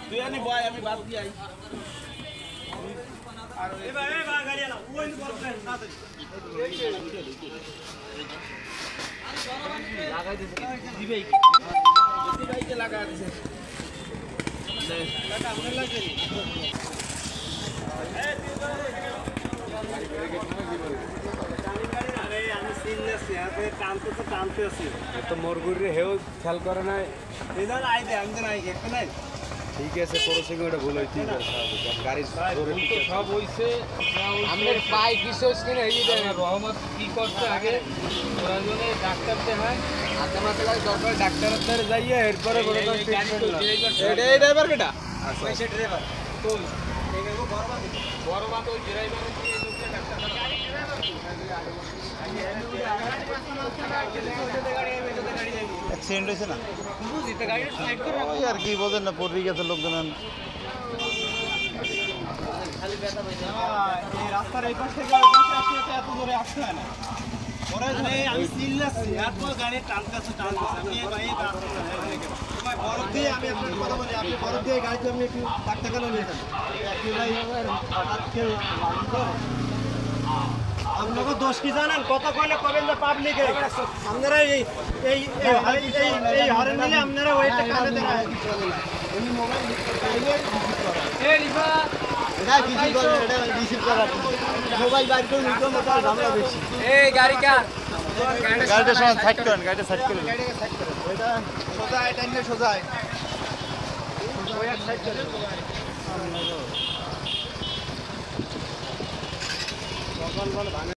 তুই আনি বয় আমি বাদ দিয়ে আই লাগাই দিবে লাগা দিছে টানতে আছি তো মরগুরি হেও খেয়াল করে নাই ঠিক আছে পরশে ওটা ভুল হইতে গাড়ি সব হইছে আমাদের পাই কিছু কিনে এই যে রহমত কি করতে আগে ওরা জন্য ডাক্তার দেখায় হাতে মাথা লাগে দরকার ডাক্তারের দ্বারা যাইয়ে এরপরে বড় এই ড্রাইভার কেটা পয়সা ড্রাইভার তো বড় বাত ওই ড্রাইভার দিয়ে লোককে ডাক্তার অ্যাক্সিডেন্ট হয়েছে না বুঝিতে গাড়ি সাইড করে ওই আর কি বলেন না পড়ে গেছে লোকজন খালি ব্যথা হইছে এই রাস্তার এই পাশ থেকে ওই পাশে আসলে তো এত জোরে আসছে না পরে আমি সিললাছি এত গাড়ি টানতেছে আমি ভাই তোমায় বরফ দিয়ে আমি আপনাকে কথা বলি আপনি বরফ দিয়ে গাড়ি আপনি একটু ডাক্তার কেন নিয়েছেন আপনাকে দোষ কি জানেন কত কলে কবেন যে পাবলিক আপনারা এই এই এই হরেন দিলে আপনারা ওইটা কানে দেন উনি মোবাইল এই রিফা এটা কিছু করে এটা রিসিভ করা মোবাইল বাইর করে নিতে মোটা ঝামেলা বেশি এই গাড়ি কার গাড়িটা সাইড করেন গাড়িটা সাইড করেন গাড়িটাকে সাইড করেন এটা সোজা এটা নিয়ে সোজা ওই এক সাইড করেন সকাল